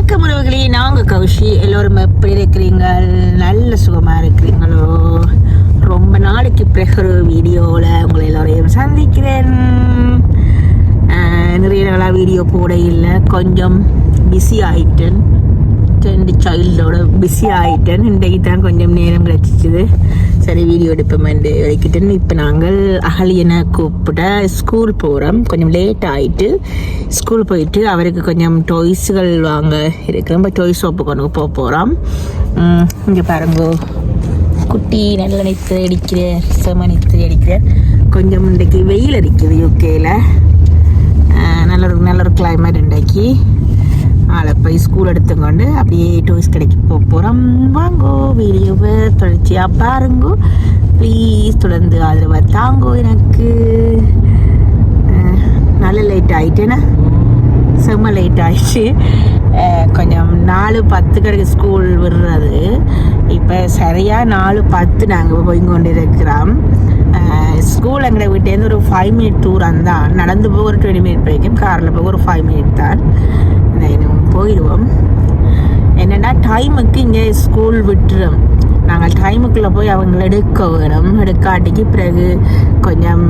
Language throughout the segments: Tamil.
வணக்கம் உறவுகளே, நாங்க கௌஷி. எல்லோரும் எப்படி இருக்கிறீங்க? நல்ல சுகமா இருக்கிறீங்களோ? ரொம்ப நாளைக்கு பிறகு ஒரு வீடியோவில் உங்களை எல்லோரையும் சந்திக்கிறேன். நிறைய நாளாக வீடியோ போட இல்லை, கொஞ்சம் பிஸி ஆகிட்டேன். 2 சைல்டோட பிஸி ஆகிட்டேன். இன்றைக்கு தான் கொஞ்சம் நேரம் கிடச்சிச்சுது. சரி, வீடியோ எடுப்போம்னு வைக்கிட்டேன். இப்போ நாங்கள் அகலியனை கூப்பிட ஸ்கூல் போகிறோம். கொஞ்சம் லேட் ஆகிட்டு ஸ்கூல் போயிட்டு அவருக்கு கொஞ்சம் டாய்ஸுகள் வாங்க இருக்கிறோம். இப்போ டாய்ஸ் ஷாப்பு கொண்டு போக போகிறோம். இங்கே பாருங்க, குட்டி நல்ல நித்து அடிக்கிற செம நித்து அடிக்கிற. கொஞ்சம் இன்றைக்கு வெயில் அடிக்குது யூகேயில். நல்ல ஒரு கிளைமேட் இன்றைக்கு. அதை போய் ஸ்கூல் எடுத்துக்கொண்டு அப்படியே டாய்ஸ் கடைக்கு போக போகிறோம். வாங்கோ, வீடியோவை தொடர்ச்சியாக பாருங்கோ. ப்ளீஸ் தொடர்ந்து ஆதரவாக தாங்கோ. எனக்கு நல்ல லேட் ஆகிட்டேன்னா, செம்ம லேட் ஆகிடுச்சு. கொஞ்சம் 4:10 கடைக்கு ஸ்கூல் விடுறது. இப்போ சரியாக 4:10 நாங்கள் போய் கொண்டு இருக்கிறோம். ஸ்கூல் எங்களை வீட்டேருந்து ஒரு 5 மினிட் தூரம் தான். நடந்து போக ஒரு 20 மினிட் வரைக்கும், காரில் போக ஒரு 5 மினிட் தான். போயிடுவோம். என்னென்னா டைமுக்கு இங்கே ஸ்கூல் விட்டுரும். நாங்கள் டைமுக்குள்ளே போய் அவங்கள எடுக்க வேணும். எடுக்காட்டிக்கு பிறகு கொஞ்சம்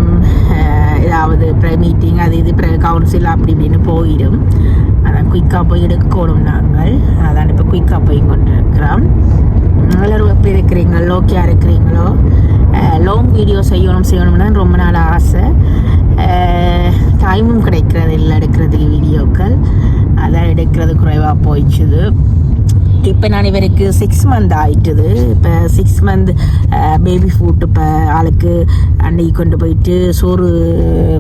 ஏதாவது மீட்டிங் அது இது பிறகு கவுன்சில் அப்படி இப்படின்னு போயிடும். அதான் குயிக்காக போய் எடுக்கணும் நாங்கள். அதான் இப்போ குயிக்காக போய் கொண்டு இருக்கிறோம். எல்லோரும் எப்படி இருக்கிறீங்களோ, ஓகேயா இருக்கிறீங்களோ? லாங் வீடியோ செய்யணும்னா ரொம்ப நாள் ஆசை. டைமும் கிடைக்கிறது இல்லை எடுக்கிறதுக்கு வீடியோக்கள். அதான் எடுக்கிறது குறைவாக போயிடுச்சுது. இப்போ நான் இவருக்கு 6 மந்த் ஆகிட்டுது. இப்போ 6 மந்த் பேபி ஃபுட் இப்போ ஆளுக்கு அன்னைக்கு கொண்டு போயிட்டு சோறு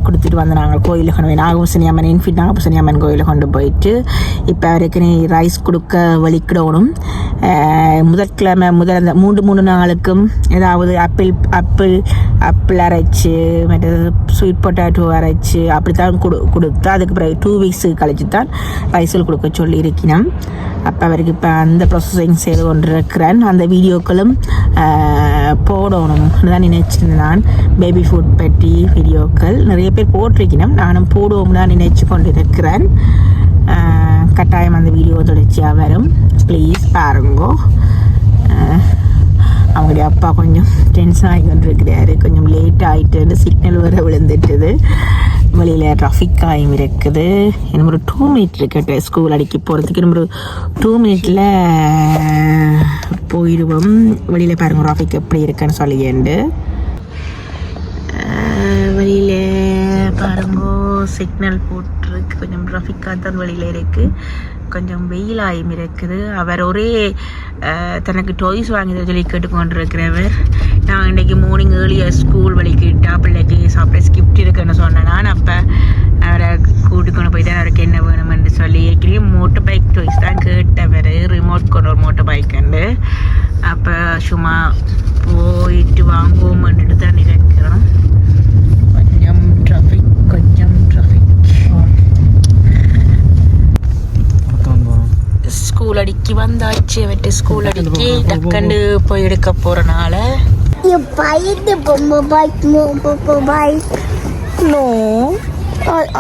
கொடுத்துட்டு வந்து நாங்கள் கோயிலில் கொண்டு போய் நாகபூசணியம்மன் இன்ஃபிட் நாகபூசணியம்மன் கோயிலில் கொண்டு போயிட்டு இப்போ அவருக்கு ரைஸ் கொடுக்க வலிக்கிடணும். முதற்கிழமை அந்த 3 நாளுக்கும் ஏதாவது ஆப்பிள் அரைச்சி, மற்றது ஸ்வீட் பொட்டேட்டோ அரைச்சி அப்படித்தான் கொடுத்து அதுக்கு பிறகு 2 வீக்ஸு கழிச்சு தான் ரைஸில் கொடுக்க சொல்லி இருக்கணும். அப்போ அவருக்கு இப்போ அந்த ப்ராசஸிங் செய்து கொண்டு இருக்கிறேன். அந்த வீடியோக்களும் போடணும் தான் நினைச்சிருந்தேன் நான். பேபி ஃபுட் பற்றி வீடியோக்கள் நிறைய பேர் போட்டிருக்கணும். நானும் போடுவோம் தான் நினைச்சு கொண்டு இருக்கிறேன். கட்டாயம் அந்த வீடியோ தொடர்ச்சியாக வரும். ப்ளீஸ் பாருங்கோ. அவங்களுடைய அப்பா கொஞ்சம் டென்ஷன் ஆகி கொண்டு இருக்கிறாரு. கொஞ்சம் லேட் ஆகிட்டு சிக்னல் வர விழுந்துட்டுது. வெளியில் ட்ராஃபிக் ஆயும் இருக்குது. இன்னும் ஒரு 2 மினிட் இருக்கு ஸ்கூல் அடிக்கி போகிறதுக்கு. இன்னும் ஒரு 2 மினிட்ல போயிடுவோம். வெளியில் பாருங்க ட்ராஃபிக் எப்படி இருக்குன்னு சொல்லிட்டு. வெளியில் பாருங்க சிக்னல் போட்டிருக்கு. கொஞ்சம் ட்ராஃபிக்காக தான் வெளியில் இருக்குது. கொஞ்சம் வெயிலாயும் இருக்குது. அவர் ஒரே தனக்கு டாய்ஸ் வாங்கி சொல்லி கேட்டுக்கொண்டு இருக்கிறவர். நான் இன்றைக்கி மார்னிங் ஏர்லியாக ஸ்கூல் வலிக்கிட்டா பிள்ளைக்கு சாப்பிட கிஃப்ட் இருக்குன்னு சொன்னேன். நான் அப்போ அவரை கூட்டிக்கொண்டு போயிட்டு அவருக்கு என்ன வேணுமென்று சொல்லி ஏற்கனவே மோட்டர் பைக் டாய்ஸ் தான் கேட்டவர். ரிமோட் கொண்டு ஒரு மோட்டர் பைக்குண்டு. அப்போ சும்மா போயிட்டு வாங்குவோம்ன்ட்டு தான் நினைக்கிறோம். கொஞ்சம் ட்ராஃபிக் ஸ்கூல் அடிக்கி வந்தாச்சு. அவட்டு ஸ்கூல் அடிக்கி டக்குன்னு போய் எடுக்க போறனால No,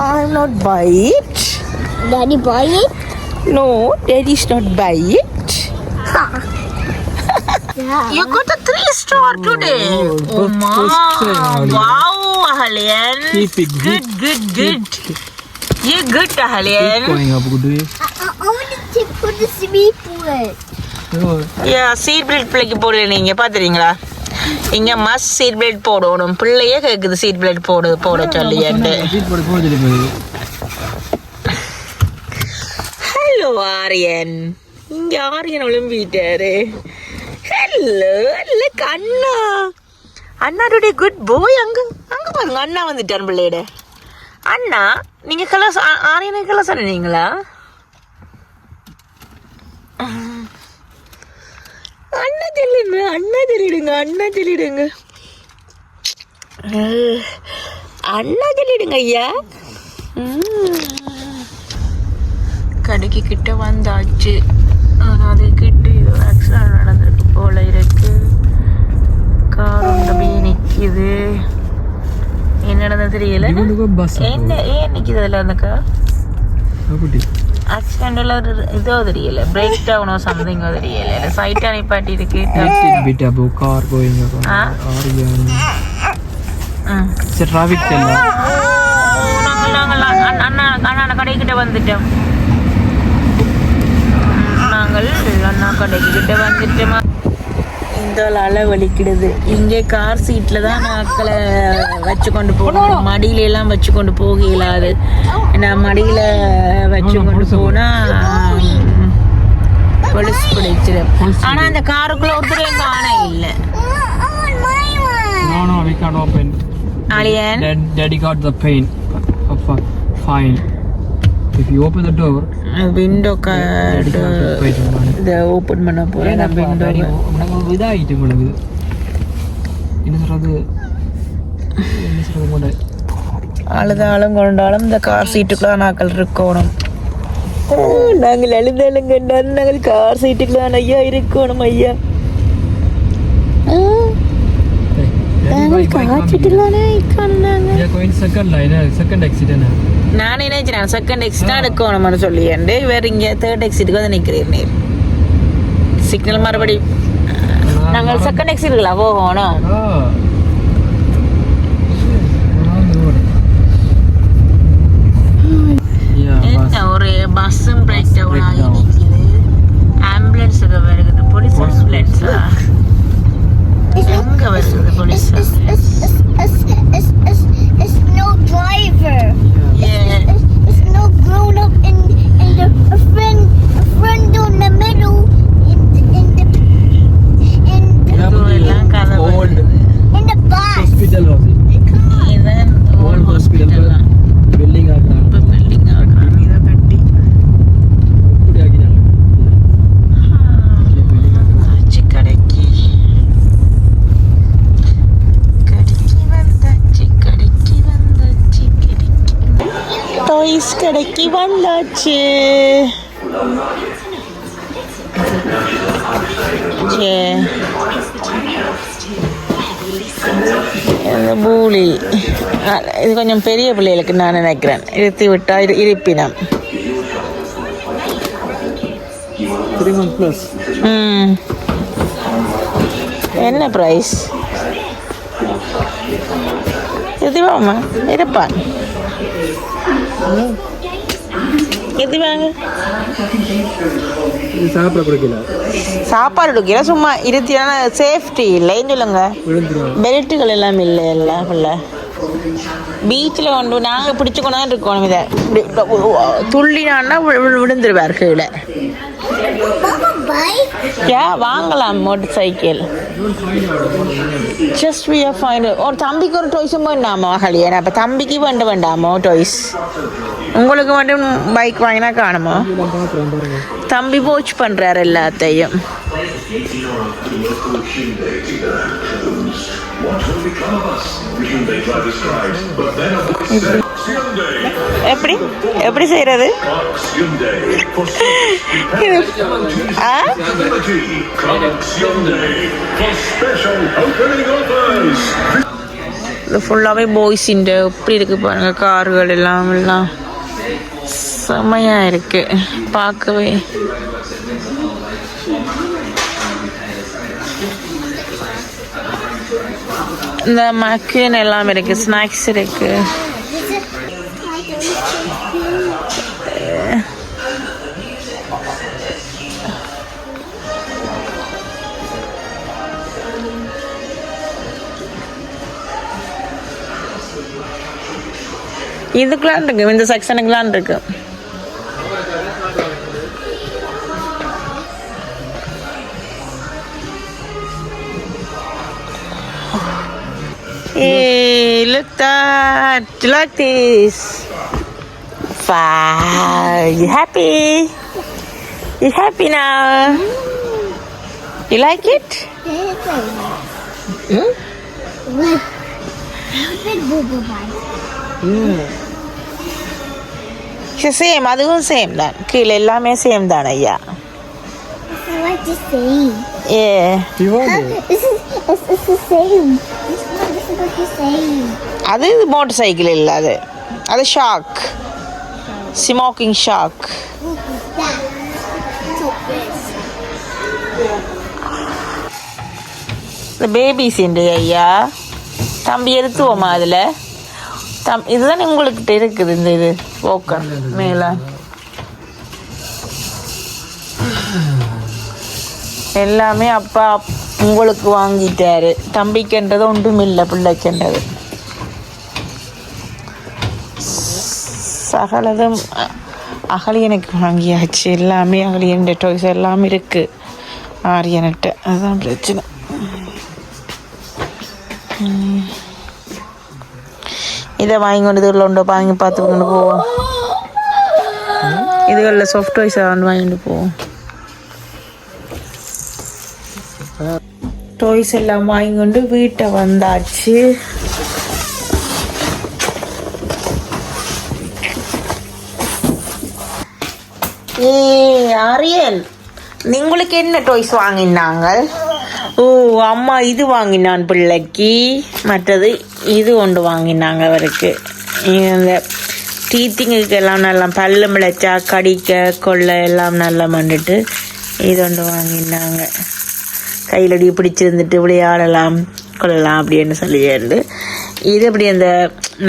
I'm not buy it. Daddy buy it? No, Daddy's not buy it. Yeah. You got a 3-star today. Oh my! Wow, Ahalian. Good. You good, Ahalian. Going up, good day. I want to put the swimming pool. Yeah, seat belt பிள்ளைக்கு போடுற நீங்க பாத்துறீங்களா? இங்க மஸ்ட் சீட் பெல்ட் போடணும். பிள்ளையே கேக்குது சீட் பெல்ட் போட சொல்லி. ஹலோ ஆரியன். இங்க ஆரியன் விளம்பிட்டாரு. ஹலோ அண்ணா. அண்ணாருடைய குட் போய். அங்க பாருங்க, அண்ணா வந்துட்டார் பிள்ளையோட. அண்ணா நீங்க கலாஸ் ஆரியனுக்கு கலாஸ் சொன்னீங்களா? அண்ணா சொல்லிடுங்க ஐயா. கடைக்கு கிட்ட வந்தாச்சு. அது கிட்ட ஆக்சிடென்ட் நடந்திருக்கு போல இருக்கு. கார் ஒன்று நிற்கிது. என்ன நடந்தது தெரியல. என்ன ஏன் நிற்கிது அதில் அந்த கார்? ஆக்சிடென்ட்ல இதோ தெரியல பிரேக் டவுனோ சம்திங்கோ தெரியல சைட் அனுப்பாட்டி இருக்கு bit about car going around traffic அண்ணா கடைக்கிட்ட வந்துட்டோம் நாங்கள் அண்ணா கடைக்கிட்ட வந்துட்டோமா இந்த அலை வலிக்கிடுது இங்கே கார் சீட்டில் தான் நாக்களை வச்சு கொண்டு போகணும் மடியில எல்லாம் வச்சு கொண்டு போக இயலாது நான் மடியில் வச்சு கொண்டு போனால் பொலிஸ் பிடிச்சிடும் ஆனால் அந்த காருக்குள்ள ஒருத்தர் எங்க ஆணை இல்லை no we can't open Alien daddy got the pain fine if you open the door window இதை ஓப்பன் பண்ண போகிறேன் நான் விண்டோ உனக்கு இதாகிட்டு உங்களுக்கு என்ன சொல்கிறது கூட அழுதாலும் கொண்டாலும் இந்த கார் சீட்டுக்குள்ள நாங்கள் இருக்கணும் நாங்கள் அழுதாலும் கண்டாலும் நாங்கள் கார் சீட்டுக்குள்ள ஐயா இருக்கணும் ஐயா நான் நினைச்சேன் செகண்ட் எக்ஸிட் தான் எடுக்கணும்னு சொல்லி வேற இங்கே தேர்ட் எக்ஸிட்டுக்கு வந்து நிற்கிறேன் நீர் சிக்னல் மறுபடி நாங்கள் செகண்ட் எக்ஸிட்டுக்குள்ள போகணும் என்ன ஒரு பஸ்ஸும் பிரேக் டவுன் ஆகி நிற்கிது ஆம்புலன்ஸுக்கு வருது போலீஸ் ஆம்புலன்ஸா எங்க வருது police It's no driver. Yeah. It's no grown up and a friend in the middle எல்லாம் கதை வருது in the bus. hospital was it இதான் old hospital building ஆகுறாங்க இப்போ பில்டிங் ஆகுறாங்க இதை கட்டி இப்படி ஆகினாங்க building ஆகுறாங்க ஆச்சு கடைக்கு டாய்ஸ் கடைக்கு வந்தாச்சு பூலி இது கொஞ்சம் பெரிய பிள்ளைகளுக்கு நான் நினைக்கிறேன் இருத்தி விட்டா இருப்பினம் 3 months plus என்ன ப்ரைஸ் இது வாமா இருப்பான் இது வாங்க இது சாப்பிட கொடுக்கல சாப்பாடு எடுக்கல சும்மா இருத்தியான சேஃப்டி இல்லைன்னு சொல்லுங்க பெல்ட்டுகள் எல்லாம் இல்லை எல்லாம் ஃபுல்ல பீச்சில் கொண்டு நாங்கள் பிடிச்சி கொண்டு தான் இருக்கணும் இதை துள்ளினான்னா விழுந்துருவார் கீழே வாங்கலாம் motor cycle just we are fine ஒரு தம்பிக்கு ஒரு டாய்ஸும் வேண்டாமோ மகளியே அப்போ தம்பிக்கு வேண்டாமோ டாய்ஸ் உங்களுக்கு மட்டும் பைக் வாங்கினா காணுமோ தம்பி போச் பண்ணுறாரு எல்லாத்தையும் எப்படி எப்படி செய்யறது இது ஃபுல்லாகவே பாய்ஸிൻ്റെ எப்படி இருக்கு பாருங்க கார்கள் எல்லாம் செம்மையா இருக்கு பார்க்கவே இந்த மக்கின் எல்லாம் இருக்கு ஸ்நாக்ஸ் இருக்கு இதுக்கெல்லாம் இருக்கு இந்த செக்ஷனுக்குலாம் இருக்கு Hey, look that! You like this? Wow! You happy? You happy now? You like it? Same அதுவும் சேம் தான் கீழே எல்லாமே சேம் தான் ஐயா I like the same. Yeah. You want it? It's the same. This is not the same. அது மோட்டர் சைக்கிள் இல்லை அது shock Smoking shark. That. Took this. இந்த பேபிஸ் இந்த ஐயா தம்பி எடுத்துவோமா அதில் இதுதான் உங்கள்கிட்ட இருக்குது இந்த இது ஓக்கன் மேலே எல்லாமே அப்பா உங்களுக்கு வாங்கிட்டாரு தம்பிக்குன்றது ஒன்றும் இல்லை பிள்ளைக்குன்றது சகலதும் அகலியனுக்கு வாங்கியாச்சு எல்லாமே அகலியன் டாய்ஸ் எல்லாமே இருக்குது ஆரியன்கிட்ட அதுதான் பிரச்சனை இதை வாங்கி கொண்டு இதுகளில் உண்டோ வாங்கி பார்த்து கொண்டு போவோம் இதுகளில் சாஃப்ட் டாய்ஸை வந்து வாங்கிட்டு போவோம் டாய்ஸ் எல்லாம் வாங்கி கொண்டு வீட்டை வந்தாச்சு ஆரியன் உங்களுக்கு என்ன டாய்ஸ் வாங்கினாங்க ஓ அம்மா இது வாங்கினான் பிள்ளைக்கு மற்றது இது ஒன்று வாங்கினாங்க அவருக்கு இந்த டீத்திங்குக்கு எல்லாம் நல்லா பல்லு மிளச்சா கடிக்க கொள்ள எல்லாம் நல்லா மண்டுட்டு இது ஒன்று வாங்கினாங்க கையிலடி பிடிச்சிருந்துட்டு விளையாடலாம் கொள்ளலாம் அப்படின்னு சொல்லிட்டு இது அப்படி அந்த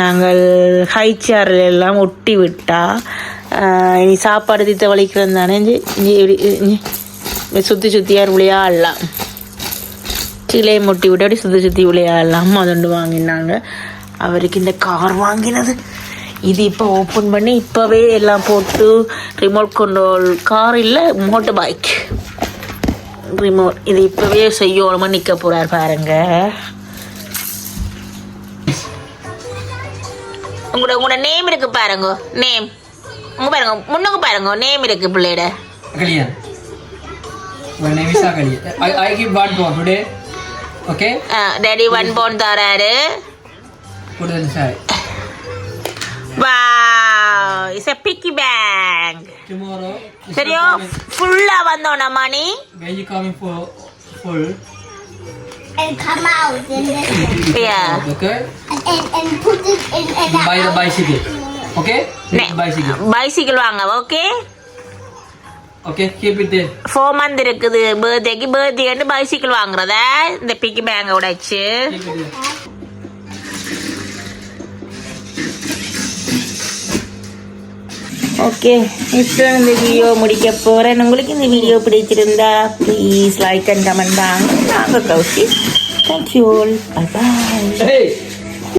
நாங்கள் ஹை சேரில் எல்லாம் ஒட்டி விட்டா இனி சாப்பாடு தித்த வலிக்கிறது தானே சுற்றி சுற்றியார் விளையாடலாம் கீழே முட்டி விட்டு அப்படி சுற்றி சுற்றி விளையாடலாம் அதொண்டு வாங்கினாங்க அவருக்கு இந்த கார் வாங்கினது இது இப்போ ஓப்பன் பண்ணி இப்போவே எல்லாம் போட்டு ரிமோட் கண்ட்ரோல் கார் இல்லை மோட்டர் பைக் ரிமோட் இது இப்போவே செய்யணுமா நிற்க போகிறார் பாருங்க உங்களோட நேம் இருக்கு பாருங்க நேம் உங்க பாருங்க முன்னுக்கு பாருங்க நேம் இருக்கு பிள்ளையோட Agalian. My name is Agalian. I give one bone today. Okay? Daddy one bone தராரு. Put it inside. Wow, it's a piggy bank. Tomorrow. சரியா ஃபுல்லா வந்தோனா மணி When you coming for full. And come out in this. Yeah. Okay? And put it in Buy the bicycle. Okay? Bicycle. Bicycle வாங்க okay Okay, keep it there. 4 month இருக்குது பர்த்டேக்கு பைசிக்கிள் வாங்குறத இந்த பிக்கி பேங்கை உடைச்சு Keep it there. ஓகே இப்போ இந்த வீடியோ முடிக்க போகிறேன் உங்களுக்கு இந்த வீடியோ பிடிச்சிருந்தா ப்ளீஸ் லைக் அண்ட் கமெண்ட் தாங்க நாங்கள் Koushi thank you all bye bye Hey!